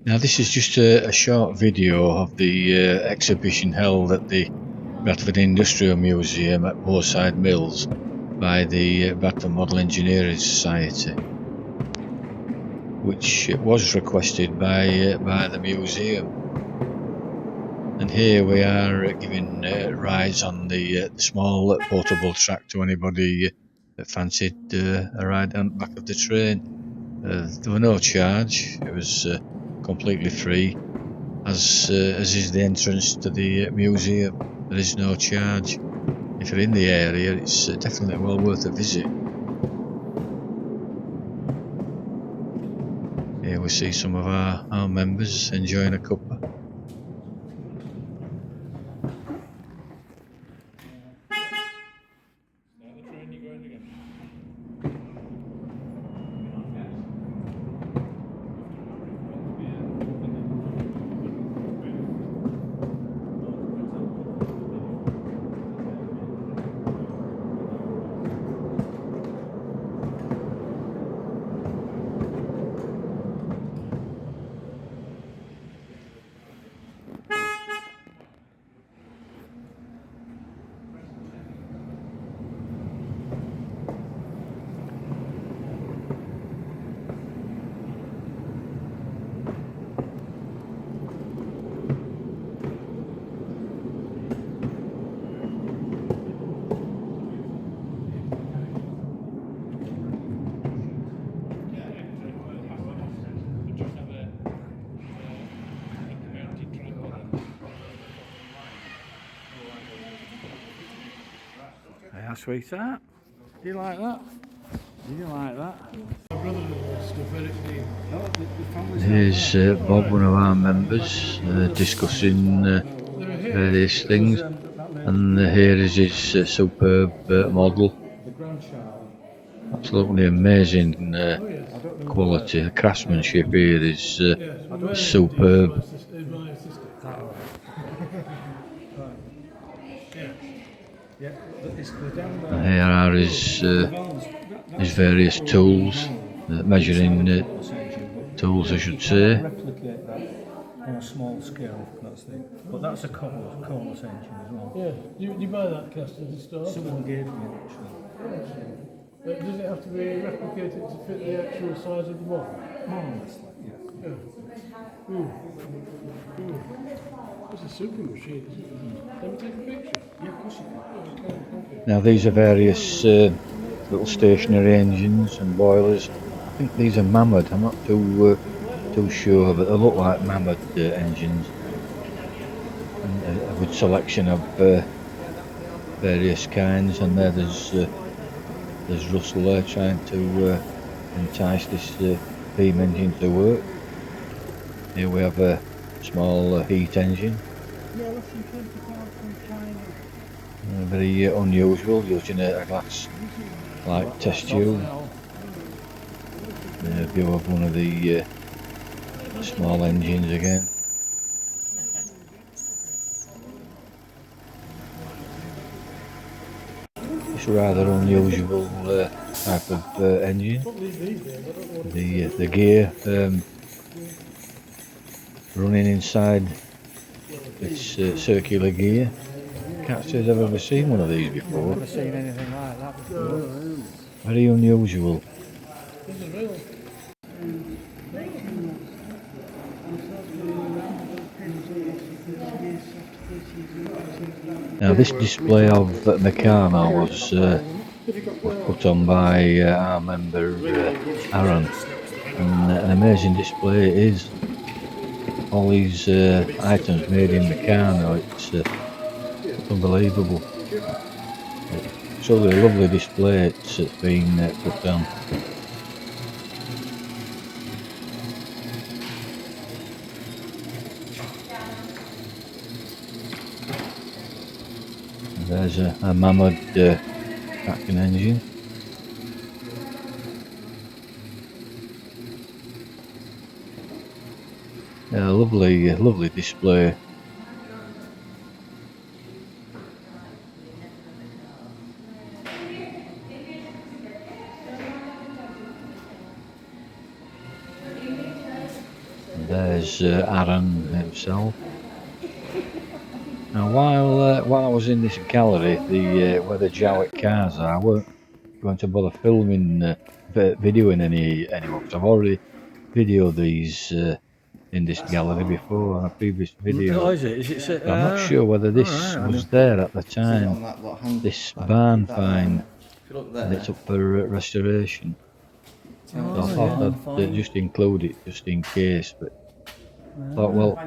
Now this is just a short video of the exhibition held at the Bradford Industrial Museum at Moorside Mills by the Bradford Model Engineering Society, which was requested by the museum. And here we are giving rides on the small portable track to anybody that fancied a ride on the back of the train. There were no charge, it was completely free, as is the entrance to the museum. There is no charge. If you're in the area, it's definitely well worth a visit. Here we see some of our members enjoying a cuppa. Hey, sweetheart, do you like that? Do you like that? Here's Bob, one of our members, discussing various things, and here is his superb model. Absolutely amazing quality. The craftsmanship here is superb. And here are his various tools, measuring tools I should say. Replicate that on a small scale, that's the. But that's a coreless engine as well. Yeah, you buy that cast at the store? Someone gave me it actually. Does it have to be replicated to fit the actual size of the model? More or less, like, yeah. That's a super machine, isn't it? Let me take a picture. Yeah, of course you can. Now these are various little stationary engines and boilers. I think these are Mammoth. I'm not too sure, but they look like Mammoth engines. And a good selection of various kinds. And there's Russell there trying to entice this beam engine to work. Here we have a small heat engine. Very unusual, using a glass like test tube. A view of one of the small engines again. It's a rather unusual type of engine. The gear running inside its circular gear. Can't say I've ever seen one of these before. Never seen anything like that before. Very unusual. Now this display of Mechano was put on by our member Aaron, and an amazing display it is. All these items made in Mechano, it's unbelievable. It's a really lovely display it's been put on. There's a Mammoth tracking engine. Yeah, lovely display. There's Aaron himself. Now, while I was in this gallery, where the Jowett cars are, I weren't going to bother filming, videoing anymore, because I've already videoed these in this gallery before on a previous video. Oh, is it? Is it? So I'm not sure whether this alright, was there at the See it time. on that lot hang. This Like, barn that find, there. If you look there, and it's up for restoration. So I Oh, thought yeah. I'd just include it just in case, but I thought, well,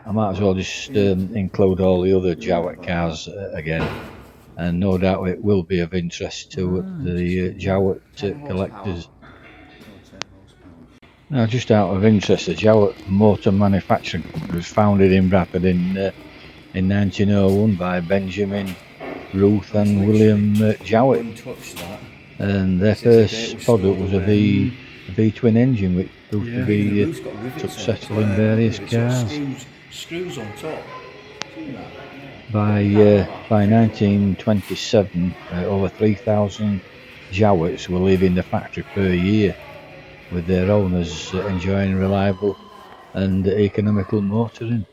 I might as well just include all the other Jowett cars again, and no doubt it will be of interest to the Jowett collectors. Now, just out of interest, the Jowett Motor Manufacturing Company was founded in Bradford in 1901 by Benjamin, Ruth and William Jowett, untouched that. and their Says the date first was product stored was away. a V-twin engine, which proved to Yeah. be The roof's got rivets on it, successful in various it's got cars. screws on top. See that? By 1927, over 3,000 Jowetts were leaving the factory per year, with their owners enjoying reliable and economical motoring.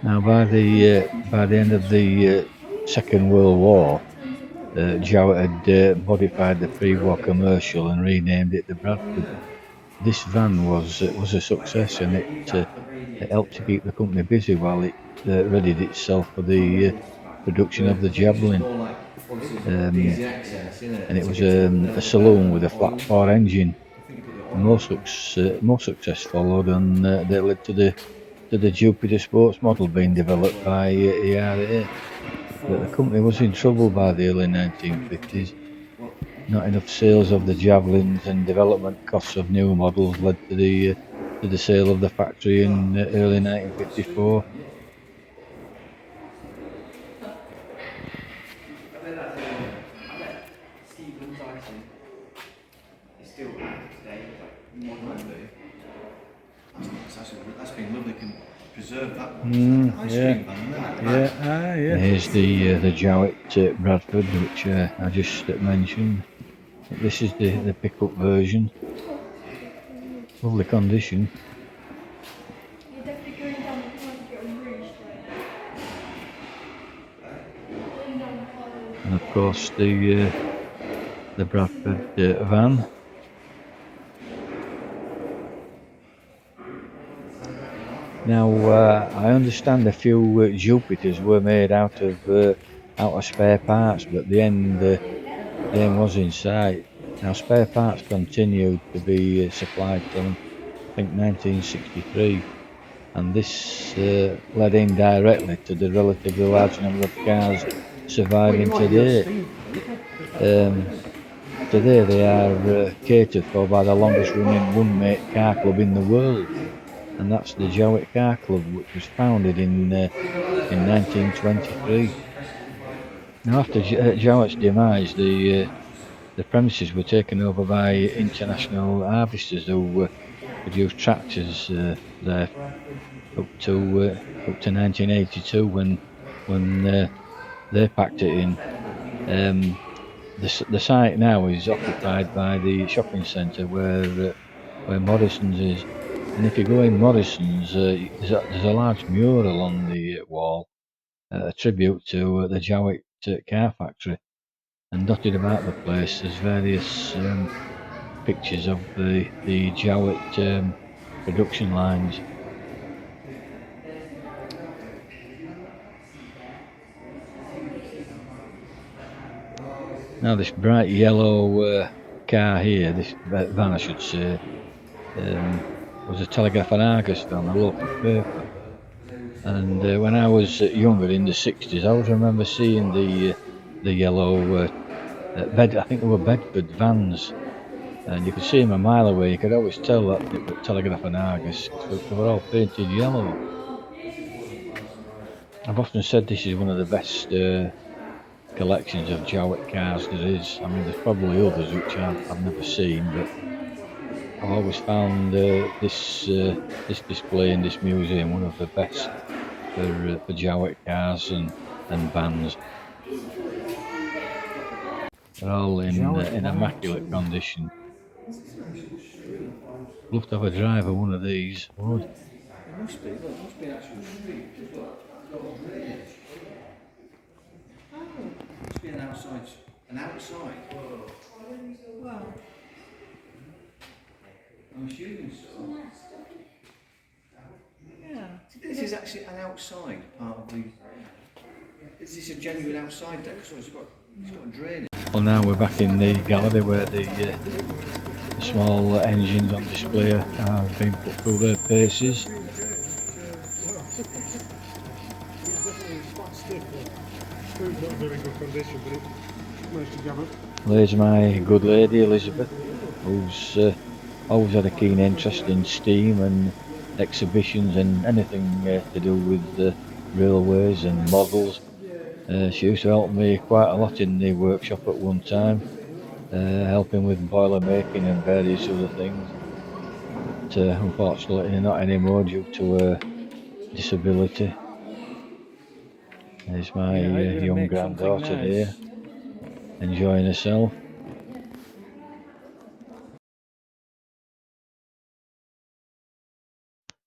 Now, by the end of the Second World War, Jowett had modified the pre-war commercial and renamed it the Bradford. This van was a success, and it helped to keep the company busy while it readied itself for the production of the Javelin. And it was a saloon with a flat 4 engine. More success followed, and they led to the Jupiter Sports model being developed by ERA. But the company was in trouble by the early 1950s. Not enough sales of the Javelins and development costs of new models led to the sale of the factory in early 1954. That's been lovely. Can preserve that one. Yeah. Here's the Jowett Bradford, which I just mentioned. This is the pickup version. Lovely condition. And of course the Bradford van. Now I understand a few Jupiters were made out of spare parts, but the end was in sight. Now, spare parts continued to be supplied till I think 1963, and this led indirectly to the relatively large number of cars surviving today. Today they are catered for by the longest running one-mate car club in the world, and that's the Jowett Car Club, which was founded in 1923. Now, after Jowett's demise, the premises were taken over by international harvesters who produced tractors there up to 1982 when they packed it in. The site now is occupied by the shopping centre where Morrison's is, and if you go in Morrison's, there's a large mural on the wall, a tribute to the Jowett car factory, and dotted about the place there's various pictures of the Jowett production lines. Now, this bright yellow car here, this van I should say, was a Telegraph and Argus van, a local paper. And when I was younger in the 60s, I always remember seeing the yellow I think they were Bedford vans, and you could see them a mile away. You could always tell that it was Telegraph and Argus because they were all painted yellow. I've often said this is one of the best collections of Jowett cars there is. I mean, there's probably others which I've never seen, but I've always found this display in this museum one of the best for Jowett cars and vans. They're all Jowett in vans. immaculate condition. Love to have a drive of one of these. Would. It must be, look, it must be an actual street. Look, it's got drainage. It must be an outside. An outside? Well, I'm assuming so. Yeah. This is actually an outside part of the. Is this a genuine outside deck? So it's got a drainage. Well, now we're back in the gallery where the small engines on display are being put through their paces. Food's not in very good condition, but it managed to gather. There's my good lady Elizabeth, who's always had a keen interest in steam and exhibitions and anything to do with railways and models. She used to help me quite a lot in the workshop at one time, helping with boiler making and various other things. But unfortunately not anymore due to her disability. There's my Yeah, you're going to young make something granddaughter here, nice. enjoying herself.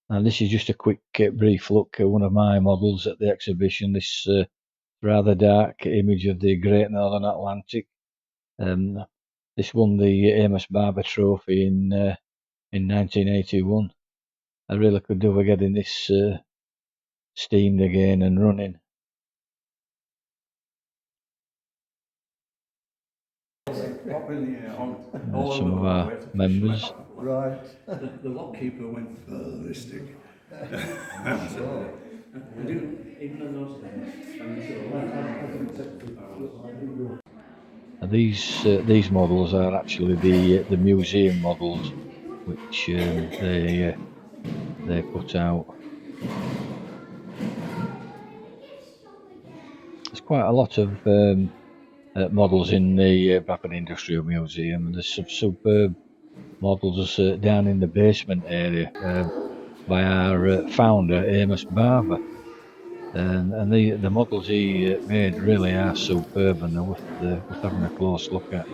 And this is just a quick brief look at one of my models at the exhibition, this rather dark image of the Great Northern Atlantic. This won the Amos Barber Trophy in 1981. I really could do with getting this steamed again and running. Some of our members. Right. The lock keeper went ballistic. These models are actually the museum models, which they put out. There's quite a lot of models in the Bradford Industrial Museum, and there's some superb models down in the basement area by our founder Amos Barber, and the models he made really are superb and they're worth having a close look at.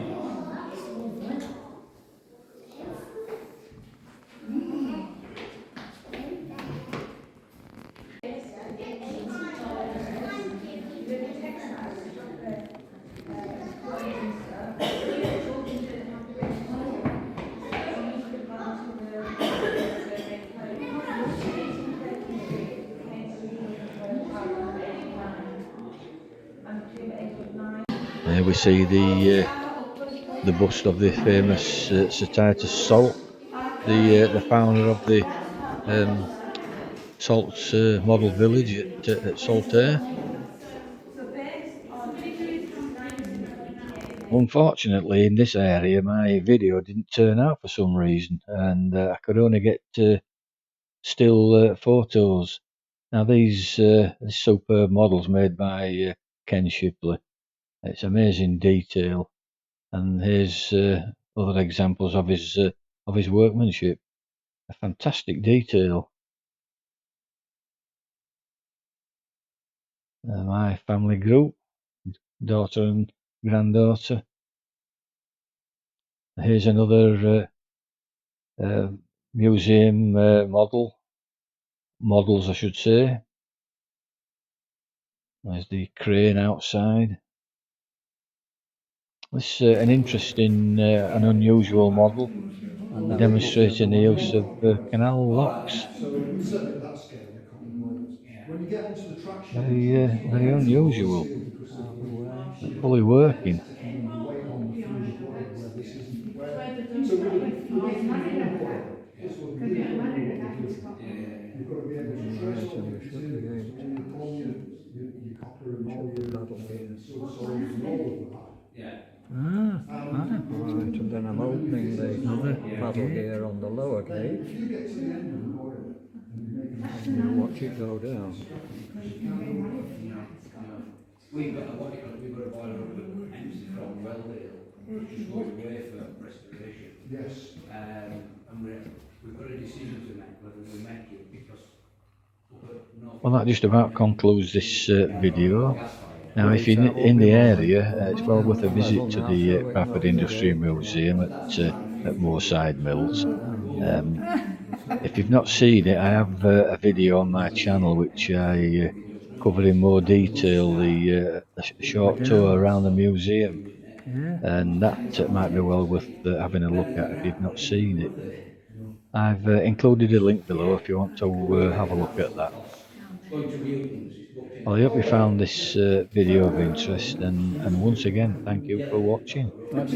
Here we see the bust of the famous Sir Titus Salt, the founder of the Salt Model Village at Saltaire. Unfortunately, in this area, my video didn't turn out for some reason, and I could only get still photos. Now these superb models made by Ken Shipley. It's amazing detail, and here's other examples of his workmanship. A fantastic detail. My family group, daughter and granddaughter. Here's another museum models I should say. There's the crane outside. This is an interesting and unusual model, demonstrating the use of canal locks. So certainly at that scale, they can't avoid us. When you get onto the track sheet, Very unusual, but fully working. So with a boiler, first of all, you really got to know what you're doing. You've got to be able to trace all the materials, all your chromiums, your copper and all your sodas and all of that. Right, and then I'm opening the paddle gear on the lower gate. If you get to the end of the boiler and you make a And you watch it go down. We've got a boiler up empty from Welldale, just goes away for respiration. Yes. And we've got a decision to make whether we make it because Well, that just about concludes this video. Now, if Right, you're that won't in be the long. area, it's well worth a visit to the Halfway Bradford open the Industrial gate. Museum at Moorside Mills. If you've not seen it, I have a video on my channel which I cover in more detail a short tour around the museum, Yeah. and that might be well worth having a look at if you've not seen it. I've included a link below if you want to have a look at that. Well, I hope you found this video of interest, and once again, thank you for watching. That's